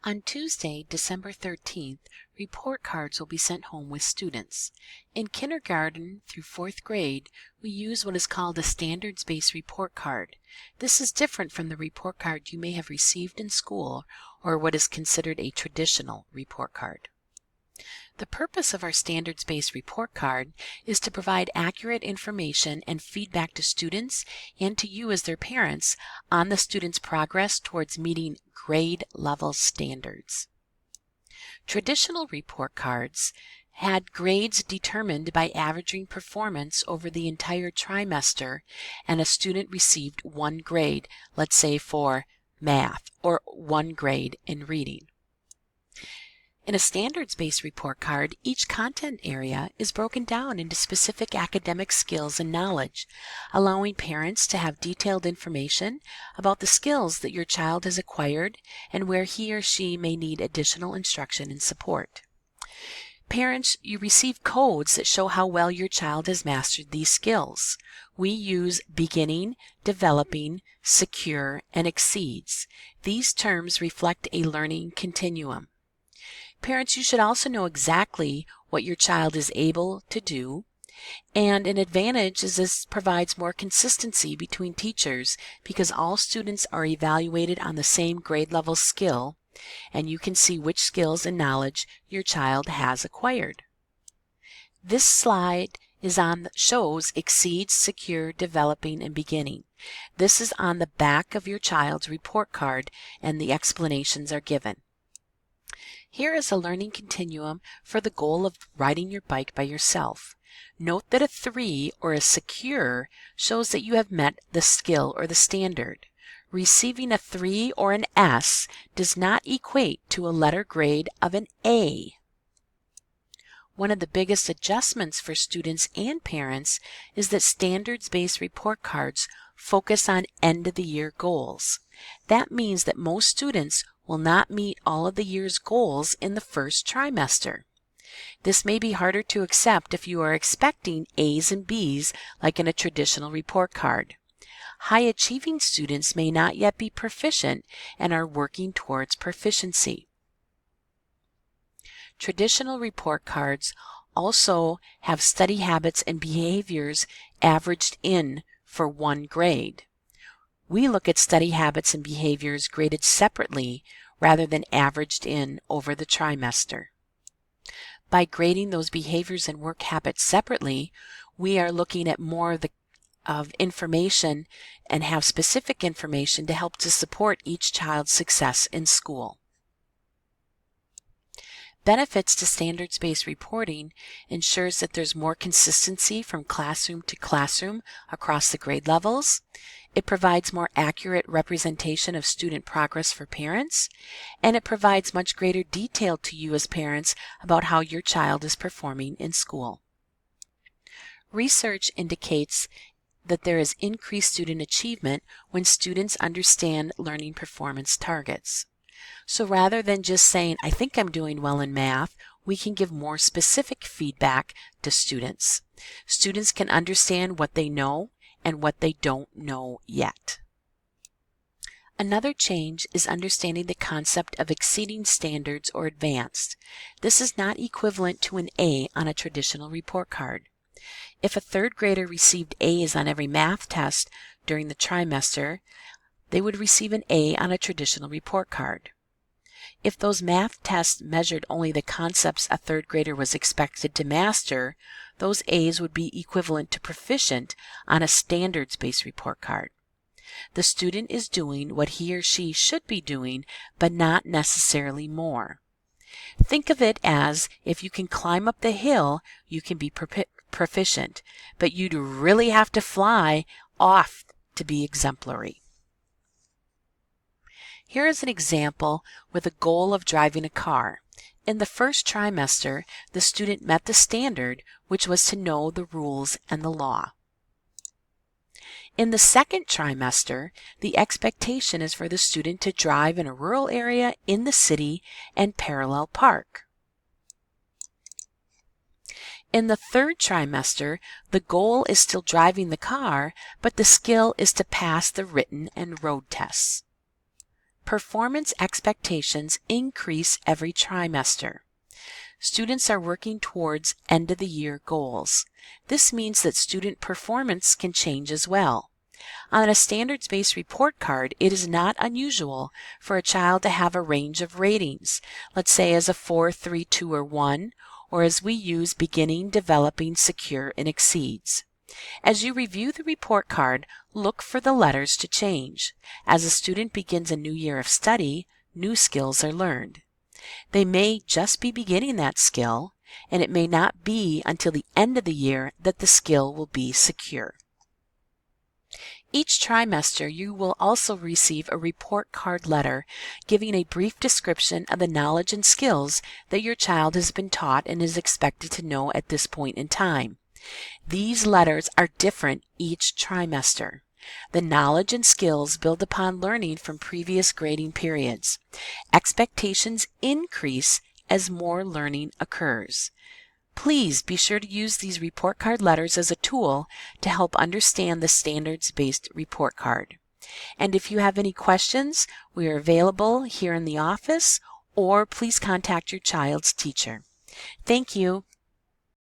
On Tuesday, December 13th, report cards will be sent home with students. In kindergarten through 4th grade, we use what is called a standards-based report card. This is different from the report card you may have received in school or what is considered a traditional report card. The purpose of our standards-based report card is to provide accurate information and feedback to students and to you as their parents on the students' progress towards meeting grade level standards. Traditional report cards had grades determined by averaging performance over the entire trimester, and a student received 1 grade, let's say for math, or 1 grade in reading. In a standards-based report card, each content area is broken down into specific academic skills and knowledge, allowing parents to have detailed information about the skills that your child has acquired and where he or she may need additional instruction and support. Parents, you receive codes that show how well your child has mastered these skills. We use beginning, developing, secure, and exceeds. These terms reflect a learning continuum. Parents, you should also know exactly what your child is able to do, and an advantage is this provides more consistency between teachers because all students are evaluated on the same grade level skill, and you can see which skills and knowledge your child has acquired. This slide shows exceeds, secure, developing, and beginning. This is on the back of your child's report card, and the explanations are given. Here is a learning continuum for the goal of riding your bike by yourself. Note that a 3 or a secure shows that you have met the skill or the standard. Receiving a 3 or an S does not equate to a letter grade of an A. One of the biggest adjustments for students and parents is that standards-based report cards focus on end-of-the-year goals. That means that most students will not meet all of the year's goals in the first trimester. This may be harder to accept if you are expecting A's and B's like in a traditional report card. High-achieving students may not yet be proficient and are working towards proficiency. Traditional report cards also have study habits and behaviors averaged in for 1 grade. We look at study habits and behaviors graded separately rather than averaged in over the trimester. By grading those behaviors and work habits separately, we are looking at more of information and have specific information to help to support each child's success in school. Benefits to standards-based reporting ensures that there's more consistency from classroom to classroom across the grade levels. It provides more accurate representation of student progress for parents, and it provides much greater detail to you as parents about how your child is performing in school. Research indicates that there is increased student achievement when students understand learning performance targets. So rather than just saying, I think I'm doing well in math, we can give more specific feedback to students. Students can understand what they know and what they don't know yet. Another change is understanding the concept of exceeding standards or advanced. This is not equivalent to an A on a traditional report card. If a 3rd grader received A's on every math test during the trimester, they would receive an A on a traditional report card. If those math tests measured only the concepts a 3rd grader was expected to master, those A's would be equivalent to proficient on a standards-based report card. The student is doing what he or she should be doing, but not necessarily more. Think of it as if you can climb up the hill, you can be proficient, but you'd really have to fly off to be exemplary. Here is an example with a goal of driving a car. In the first trimester, the student met the standard, which was to know the rules and the law. In the second trimester, the expectation is for the student to drive in a rural area, in the city, and parallel park. In the third trimester, the goal is still driving the car, but the skill is to pass the written and road tests. Performance expectations increase every trimester. Students are working towards end-of-the-year goals. This means that student performance can change as well. On a standards-based report card, it is not unusual for a child to have a range of ratings, let's say as a 4, 3, 2, or 1, or as we use beginning, developing, secure, and exceeds. As you review the report card, look for the letters to change. As a student begins a new year of study, new skills are learned. They may just be beginning that skill, and it may not be until the end of the year that the skill will be secure. Each trimester, you will also receive a report card letter giving a brief description of the knowledge and skills that your child has been taught and is expected to know at this point in time. These letters are different each trimester. The knowledge and skills build upon learning from previous grading periods. Expectations increase as more learning occurs. Please be sure to use these report card letters as a tool to help understand the standards-based report card. And if you have any questions, we are available here in the office, or please contact your child's teacher. Thank you.